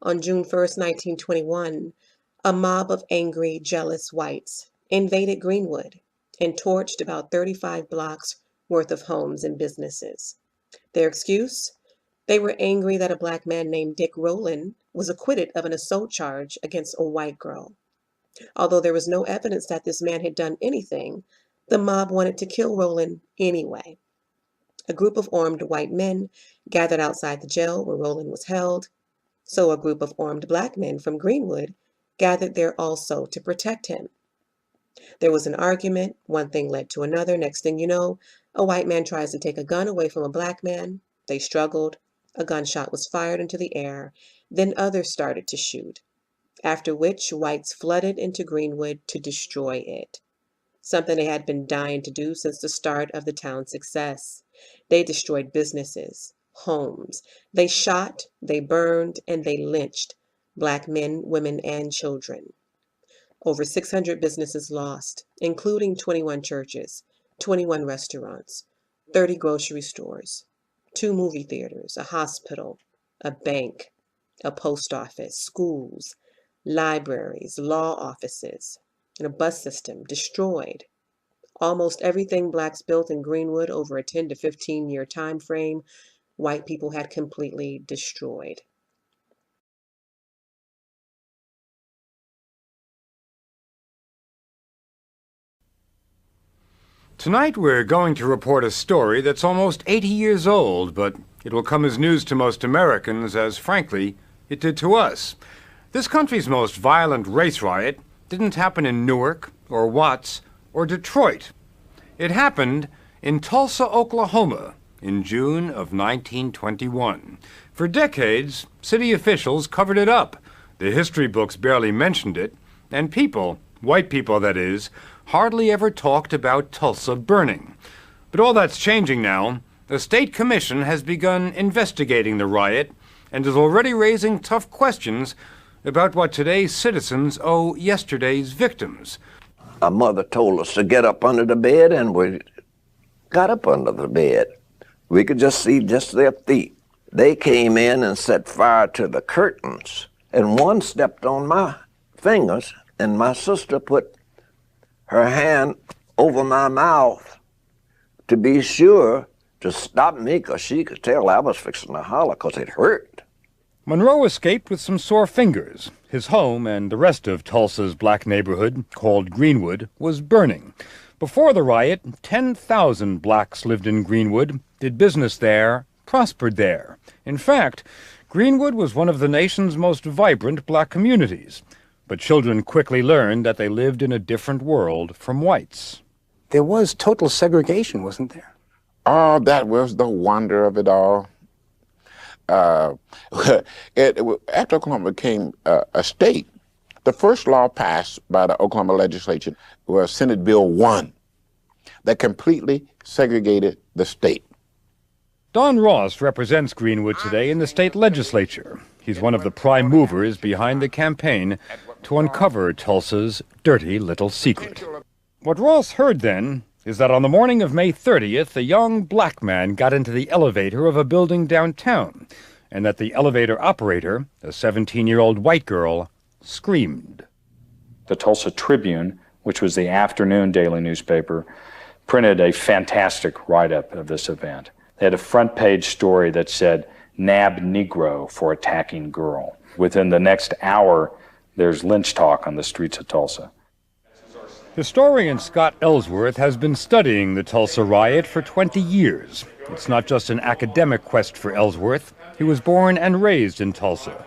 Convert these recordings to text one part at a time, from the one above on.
On June 1st, 1921, a mob of angry, jealous whites invaded Greenwood and torched about 35 blocks worth of homes and businesses. Their excuse? They were angry that a black man named Dick Rowland was acquitted of an assault charge against a white girl. Although there was no evidence that this man had done anything, the mob wanted to kill Rowland anyway. A group of armed white men gathered outside the jail where Rowland was held, so a group of armed black men from Greenwood gathered there also to protect him. There was an argument, one thing led to another. Next thing you know, a white man tries to take a gun away from a black man. They struggled. A gunshot was fired into the air. Then others started to shoot, after which whites flooded into Greenwood to destroy it, something they had been dying to do since the start of the town's success. They destroyed businesses, homes. They shot, they burned, and they lynched black men, women, and children. Over 600 businesses lost, including 21 churches, 21 restaurants, 30 grocery stores, 2 movie theaters, a hospital, a bank, a post office, schools, libraries, law offices, and a bus system destroyed. Almost everything blacks built in Greenwood over a 10 to 15-year time frame, white people had completely destroyed. Tonight we're going to report a story that's almost 80 years old, but it will come as news to most Americans as, frankly, it did to us. This country's most violent race riot didn't happen in Newark or Watts or Detroit. It happened in Tulsa, Oklahoma in June of 1921. For decades, city officials covered it up. The history books barely mentioned it, and people, white people that is, hardly ever talked about Tulsa burning. But all that's changing now. The state commission has begun investigating the riot and is already raising tough questions about what today's citizens owe yesterday's victims. Our mother told us to get up under the bed, and we got up under the bed. We could just see just their feet. They came in and set fire to the curtains, and one stepped on my fingers, and my sister put her hand over my mouth to be sure to stop me, because she could tell I was fixing to holler because it hurt. Monroe escaped with some sore fingers. His home and the rest of Tulsa's black neighborhood, called Greenwood, was burning. Before the riot, 10,000 blacks lived in Greenwood, did business there, prospered there. In fact, Greenwood was one of the nation's most vibrant black communities. But children quickly learned that they lived in a different world from whites. There was total segregation, wasn't there? Oh, that was the wonder of it all. After Oklahoma became a state, the first law passed by the Oklahoma legislature was Senate Bill 1 that completely segregated the state. Don Ross represents Greenwood today in the state legislature. He's one of the prime movers behind the campaign to uncover Tulsa's dirty little secret. What Ross heard then is that on the morning of May 30th, a young black man got into the elevator of a building downtown, and that the elevator operator, a 17-year-old white girl, screamed. The Tulsa Tribune, which was the afternoon daily newspaper, printed a fantastic write-up of this event. They had a front-page story that said, "Nab Negro for attacking girl." Within the next hour, there's lynch talk on the streets of Tulsa. Historian Scott Ellsworth has been studying the Tulsa riot for 20 years. It's not just an academic quest for Ellsworth. He was born and raised in Tulsa.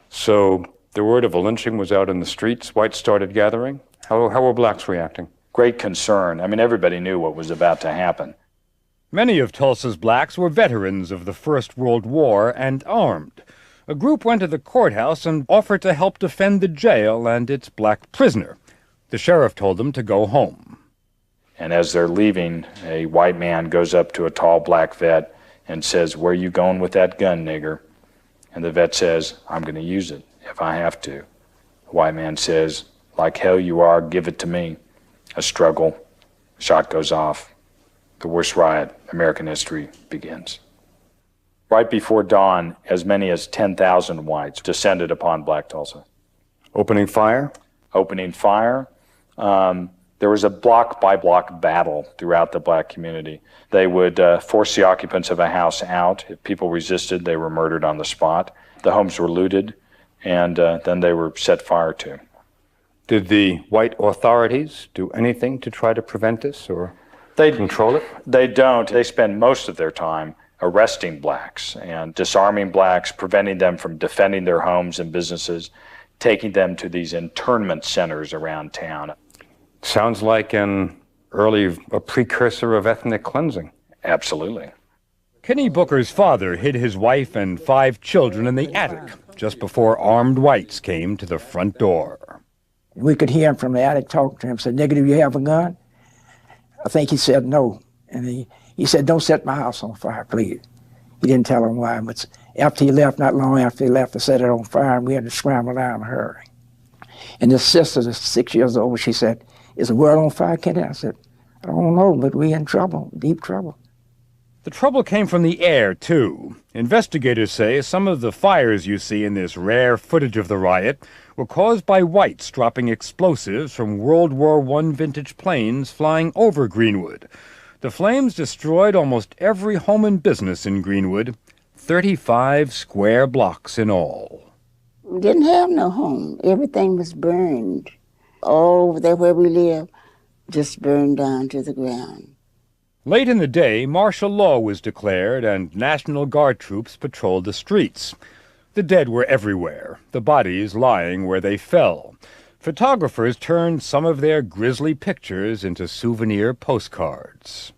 So the word of a lynching was out in the streets. Whites started gathering. How were blacks reacting? Great concern. I mean, everybody knew what was about to happen. Many of Tulsa's blacks were veterans of the First World War and armed. A group went to the courthouse and offered to help defend the jail and its black prisoner. The sheriff told them to go home. And as they're leaving, a white man goes up to a tall black vet and says, "Where you going with that gun, nigger?" And the vet says, "I'm going to use it if I have to." The white man says, "Like hell you are, give it to me." A struggle. Shot goes off. The worst riot in American history begins. Right before dawn, as many as 10,000 whites descended upon Black Tulsa. Opening fire? Opening fire. There was a block-by-block battle throughout the black community. They would force the occupants of a house out. If people resisted, they were murdered on the spot. The homes were looted, and then they were set fire to. Did the white authorities do anything to try to prevent this or control it? They don't. They spend most of their time arresting blacks and disarming blacks, preventing them from defending their homes and businesses, taking them to these internment centers around town. Sounds like a precursor of ethnic cleansing. Absolutely. Kenny Booker's father hid his wife and 5 children in the attic just before armed whites came to the front door. We could hear him from the attic talking to him, said, "Nigga, do you have a gun?" I think he said no. And he said, "Don't set my house on fire, please." He didn't tell him why, but after he left, not long after he left, I set it on fire, and we had to scramble down in a hurry. And his sister, 6 years old, she said, "Is the world on fire, Kenny?" I said, "I don't know, but we in trouble, deep trouble." The trouble came from the air, too. Investigators say some of the fires you see in this rare footage of the riot were caused by whites dropping explosives from World War I vintage planes flying over Greenwood. The flames destroyed almost every home and business in Greenwood, 35 square blocks in all. We didn't have no home. Everything was burned. All over there where we live, just burned down to the ground. Late in the day, martial law was declared and National Guard troops patrolled the streets. The dead were everywhere, the bodies lying where they fell. Photographers turned some of their grisly pictures into souvenir postcards.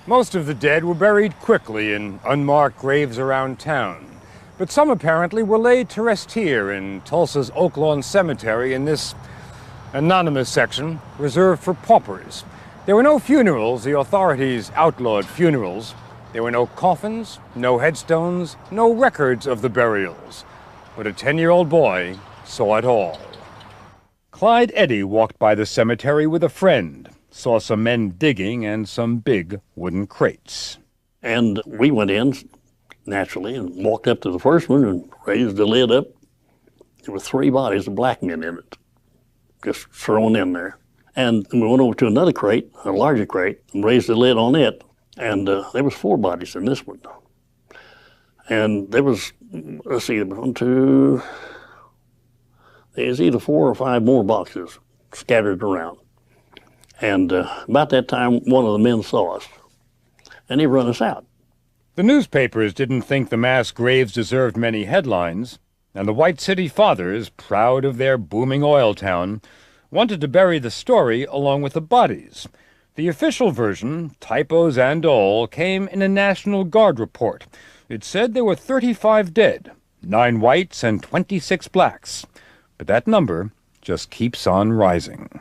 Most of the dead were buried quickly in unmarked graves around town, but some apparently were laid to rest here in Tulsa's Oak Lawn Cemetery in this anonymous section reserved for paupers. There were no funerals. The authorities outlawed funerals. There were no coffins, no headstones, no records of the burials. But a 10-year-old boy saw it all. Clyde Eddy walked by the cemetery with a friend, saw some men digging and some big wooden crates. And we went in, naturally, and walked up to the first one and raised the lid up. There were 3 bodies of black men in it, just thrown in there. And we went over to another crate, a larger crate, and raised the lid on it. And there was 4 bodies in this one. And there was, let's see, there's either 4 or 5 more boxes scattered around. And about that time, one of the men saw us, and he run us out. The newspapers didn't think the mass graves deserved many headlines, and the White City Fathers, proud of their booming oil town, wanted to bury the story along with the bodies. The official version, typos and all, came in a National Guard report. It said there were 35 dead, 9 whites and 26 blacks. But that number just keeps on rising.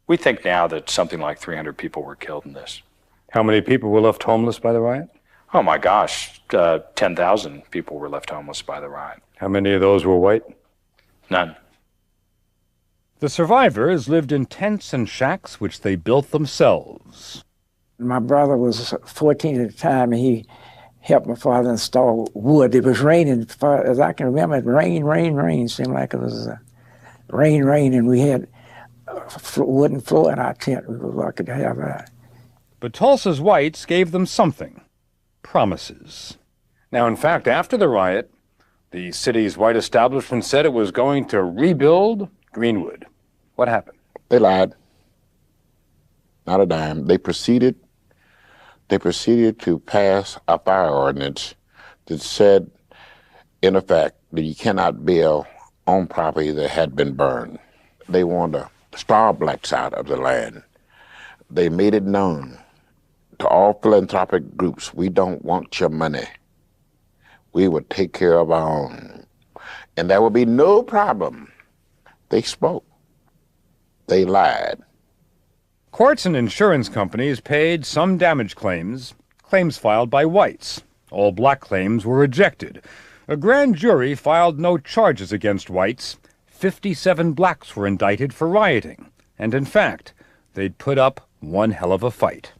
We think now that something like 300 people were killed in this. How many people were left homeless by the riot? Oh my gosh, 10,000 people were left homeless by the riot. How many of those were white? None. The survivors lived in tents and shacks which they built themselves. My brother was 14 at the time, and he helped my father install wood. It was raining, as I can remember, it rain. Seemed like it was rain, and we had a wooden floor in our tent. We were lucky to have that. But Tulsa's whites gave them something. Promises. Now, in fact, after the riot, the city's white establishment said it was going to rebuild Greenwood. What happened? They lied. Not a dime. They proceeded to pass a fire ordinance that said, in effect, that you cannot build on property that had been burned. They wanted to starve blacks out of the land. They made it known to all philanthropic groups, we don't want your money. We would take care of our own. And there would be no problem. They spoke. They lied. Courts and insurance companies paid some damage claims filed by whites. All black claims were rejected. A grand jury filed no charges against whites. 57 blacks were indicted for rioting. And in fact, they'd put up one hell of a fight.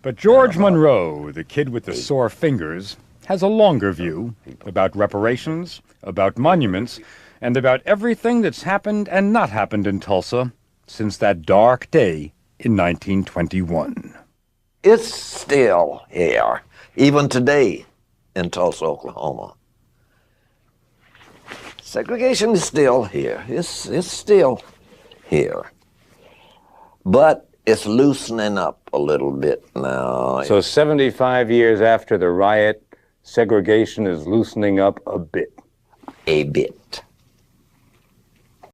But George Monroe, the kid with the sore fingers, has a longer view about reparations, about monuments, and about everything that's happened and not happened in Tulsa since that dark day in 1921. It's still here, even today in Tulsa, Oklahoma. Segregation is still here. It's still here. But it's loosening up a little bit now. So 75 years after the riot, segregation is loosening up a bit. A bit.